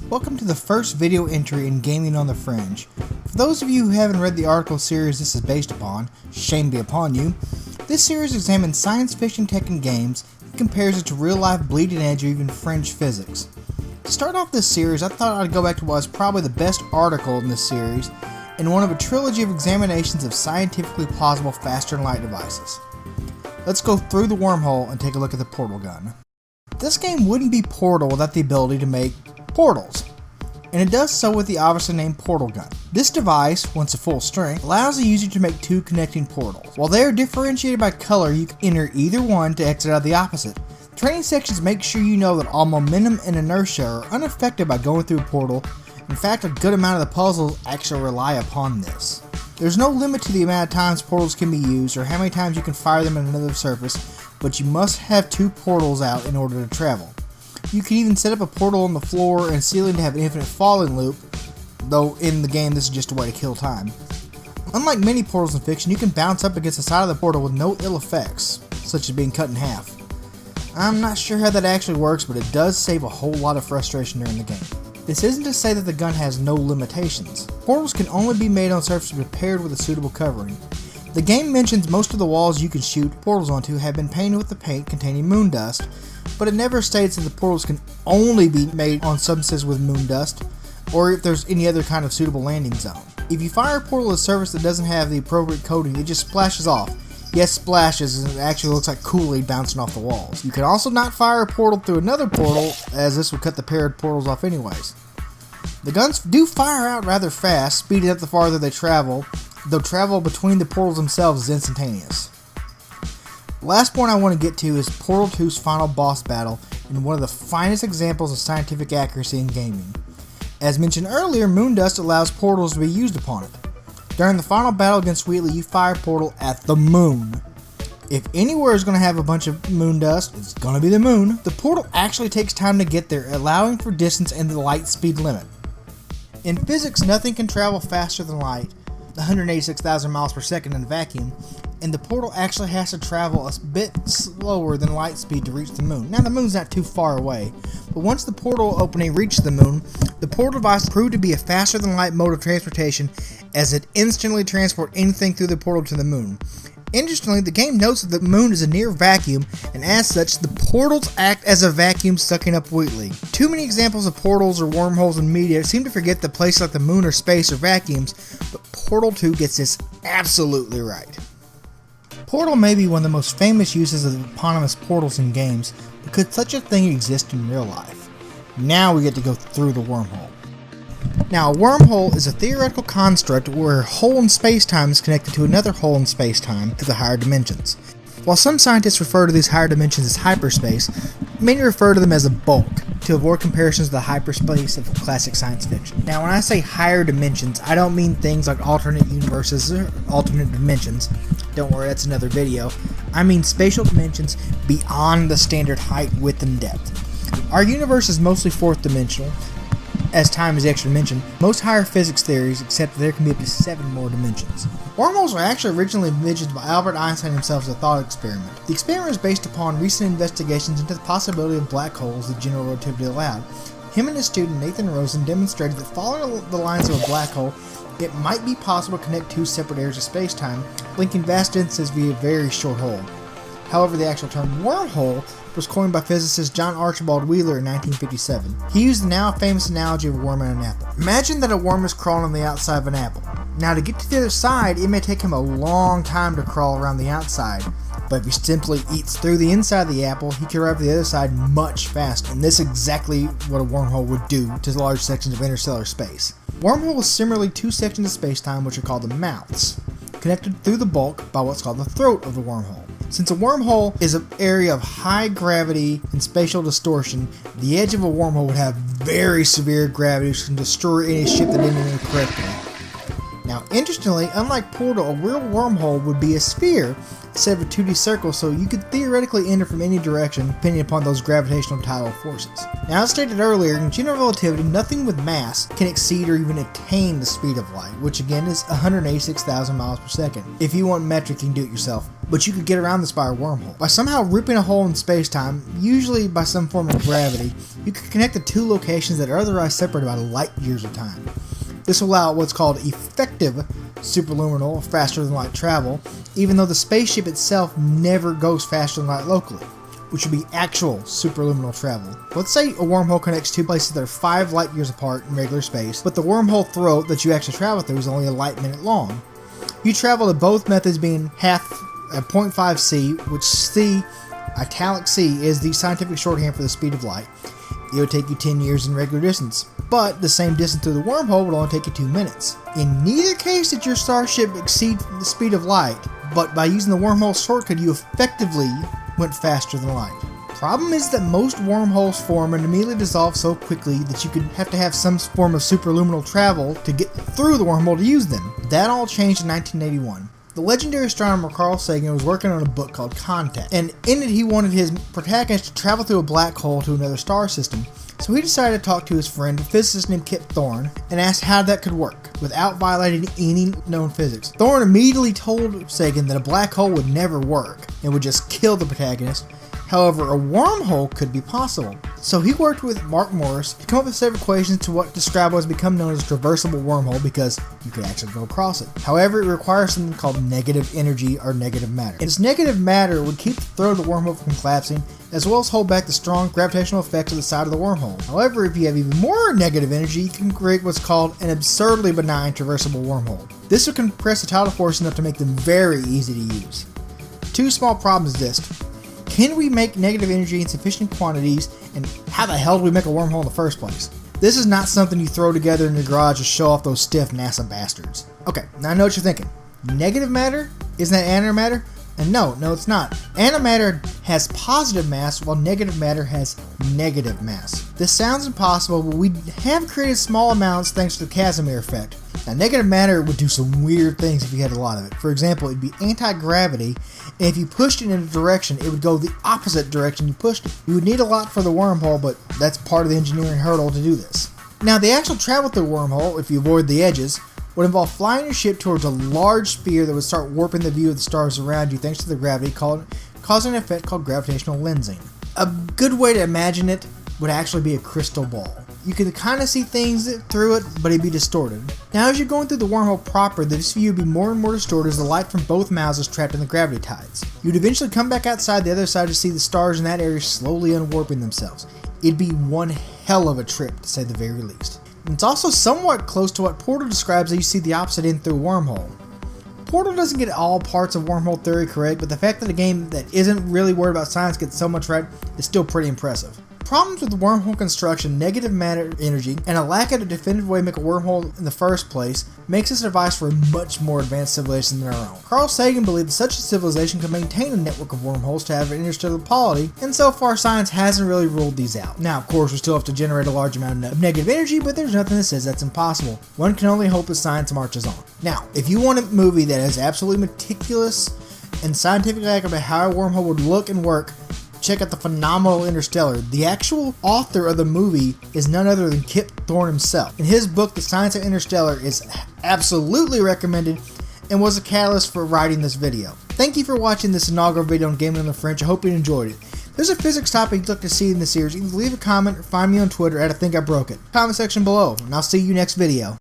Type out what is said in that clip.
Welcome to the first video entry in Gaming on the Fringe. For those of you who haven't read the article series this is based upon, shame be upon you, this series examines science fiction tech and games and compares it to real-life bleeding edge or even fringe physics. To start off this series, I thought I'd go back to what was probably the best article in this series, and one of a trilogy of examinations of scientifically plausible faster-than-light devices. Let's go through the wormhole and take a look at the portal gun. This game wouldn't be Portal without the ability to make portals, and it does so with the obviously named portal gun. This device, once at full strength, allows the user to make two connecting portals. While they are differentiated by color, you can enter either one to exit out the opposite. Training sections make sure you know that all momentum and inertia are unaffected by going through a portal. In fact, a good amount of the puzzles actually rely upon this. There's no limit to the amount of times portals can be used or how many times you can fire them at another surface, but you must have two portals out in order to travel. You can even set up a portal on the floor and ceiling to have an infinite falling loop, though in the game this is just a way to kill time. Unlike many portals in fiction, you can bounce up against the side of the portal with no ill effects, such as being cut in half. I'm not sure how that actually works, but it does save a whole lot of frustration during the game. This isn't to say that the gun has no limitations. Portals can only be made on surfaces prepared with a suitable covering. The game mentions most of the walls you can shoot portals onto have been painted with the paint containing moon dust, but it never states that the portals can only be made on substances with moon dust, or if there's any other kind of suitable landing zone. If you fire a portal at a surface that doesn't have the appropriate coating, it just splashes off. Yes, splashes, and it actually looks like Kool-Aid bouncing off the walls. You can also not fire a portal through another portal, as this would cut the paired portals off anyways. The guns do fire out rather fast, speeding up the farther they travel, though travel between the portals themselves is instantaneous. The last point I want to get to is Portal 2's final boss battle, and one of the finest examples of scientific accuracy in gaming. As mentioned earlier, moon dust allows portals to be used upon it. During the final battle against Wheatley, you fire a portal at the moon. If anywhere is going to have a bunch of moon dust, it's going to be the moon. The portal actually takes time to get there, allowing for distance and the light speed limit. In physics, nothing can travel faster than light, 186,000 miles per second in a vacuum, and the portal actually has to travel a bit slower than light speed to reach the moon. Now the moon's not too far away, but once the portal opening reached the moon, the portal device proved to be a faster than light mode of transportation, as it instantly transported anything through the portal to the moon. Interestingly, the game notes that the moon is a near vacuum, and as such, the portals act as a vacuum sucking up Wheatley. Too many examples of portals or wormholes in media seem to forget that places like the moon or space are vacuums, but Portal 2 gets this absolutely right. Portal may be one of the most famous uses of eponymous portals in games, but could such a thing exist in real life? Now we get to go through the wormhole. Now, a wormhole is a theoretical construct where a hole in space-time is connected to another hole in space-time to the higher dimensions. While some scientists refer to these higher dimensions as hyperspace, many refer to them as a bulk, to avoid comparisons to the hyperspace of classic science fiction. Now, when I say higher dimensions, I don't mean things like alternate universes or alternate dimensions. Don't worry, that's another video. I mean spatial dimensions beyond the standard height, width, and depth. Our universe is mostly fourth dimensional, as time is the extra dimension. Most higher physics theories accept that there can be up to 7 more dimensions. Wormholes were actually originally envisioned by Albert Einstein himself as a thought experiment. The experiment is based upon recent investigations into the possibility of black holes that general relativity allowed. Him and his student Nathan Rosen demonstrated that following the lines of a black hole, it might be possible to connect two separate areas of space-time, linking vast distances via a very short hole. However, the actual term wormhole was coined by physicist John Archibald Wheeler in 1957. He used the now famous analogy of a worm and an apple. Imagine that a worm is crawling on the outside of an apple. Now, to get to the other side, it may take him a long time to crawl around the outside, but if he simply eats through the inside of the apple, he can arrive to the other side much faster, and this is exactly what a wormhole would do to large sections of interstellar space. Wormhole is similarly two sections of space-time which are called the mouths, connected through the bulk by what's called the throat of the wormhole. Since a wormhole is an area of high gravity and spatial distortion, the edge of a wormhole would have very severe gravity which can destroy any ship that didn't enter correctly. Now, interestingly, unlike Portal, a real wormhole would be a sphere instead of a 2D circle, so you could theoretically enter from any direction depending upon those gravitational tidal forces. Now, as stated earlier, in general relativity, nothing with mass can exceed or even attain the speed of light, which again is 186,000 miles per second. If you want metric, you can do it yourself. but you could get around this by a wormhole. By somehow ripping a hole in space-time, usually by some form of gravity, you can connect the two locations that are otherwise separated by light years of time. This will allow what's called effective superluminal, faster than light travel, even though the spaceship itself never goes faster than light locally, which would be actual superluminal travel. Let's say a wormhole connects two places that are 5 light years apart in regular space, but the wormhole throat that you actually travel through is only a light minute long. You travel to both methods being half at 0.5 c, which c, italic c, is the scientific shorthand for the speed of light. It would take you 10 years in regular distance, but the same distance through the wormhole would only take you 2 minutes. In neither case did your starship exceed the speed of light, but by using the wormhole shortcut you effectively went faster than light. Problem is that most wormholes form and immediately dissolve so quickly that you could have to have some form of superluminal travel to get through the wormhole to use them. That all changed in 1981. The legendary astronomer Carl Sagan was working on a book called Contact, and in it he wanted his protagonist to travel through a black hole to another star system. So he decided to talk to his friend, a physicist named Kip Thorne, and asked how that could work without violating any known physics. Thorne immediately told Sagan that a black hole would never work and would just kill the protagonist. However, a wormhole could be possible. So he worked with Mark Morris to come up with a set of equations to what described what has become known as a traversable wormhole because you could actually go across it. However, it requires something called negative energy or negative matter. And this negative matter would keep the throat of the wormhole from collapsing, as well as hold back the strong gravitational effects of the side of the wormhole. However, if you have even more negative energy, you can create what's called an absurdly benign traversable wormhole. This would compress the tidal force enough to make them very easy to use. Two small problems exist. Can we make negative energy in sufficient quantities, and how the hell do we make a wormhole in the first place? This is not something you throw together in your garage to show off those stiff NASA bastards. Okay, now I know what you're thinking. Negative matter? Isn't that antimatter? And no, it's not. Antimatter has positive mass, while negative matter has negative mass. This sounds impossible, but we have created small amounts thanks to the Casimir effect. Now, negative matter would do some weird things if you had a lot of it. For example, it'd be anti-gravity, and if you pushed it in a direction, it would go the opposite direction you pushed it. You would need a lot for the wormhole, but that's part of the engineering hurdle to do this. Now, the actual travel through the wormhole, if you avoid the edges, would involve flying your ship towards a large sphere that would start warping the view of the stars around you thanks to the gravity, causing an effect called gravitational lensing. A good way to imagine it would actually be a crystal ball. You could kind of see things through it, but it'd be distorted. Now, as you're going through the wormhole proper, this view would be more and more distorted as the light from both mouths is trapped in the gravity tides. You'd eventually come back outside the other side to see the stars in that area slowly unwarping themselves. It'd be one hell of a trip, to say the very least. And it's also somewhat close to what Portal describes as you see the opposite end through wormhole. Portal doesn't get all parts of wormhole theory correct, but the fact that a game that isn't really worried about science gets so much right is still pretty impressive. Problems with wormhole construction, negative matter energy, and a lack of a definitive way to make a wormhole in the first place makes this a device for a much more advanced civilization than our own. Carl Sagan believed that such a civilization could maintain a network of wormholes to have an interstellar polity, and so far science hasn't really ruled these out. Now, of course, we still have to generate a large amount of negative energy, but there's nothing that says that's impossible. One can only hope that science marches on. Now, if you want a movie that is absolutely meticulous and scientifically accurate about how a wormhole would look and work, check out the phenomenal Interstellar. The actual author of the movie is none other than Kip Thorne himself. And his book, The Science of Interstellar, is absolutely recommended and was a catalyst for writing this video. Thank you for watching this inaugural video on Gaming on the Fringe. I hope you enjoyed it. If there's a physics topic you'd like to see in the series, either leave a comment or find me on Twitter at iThinkiBrokeIt. Comment section below, and I'll see you next video.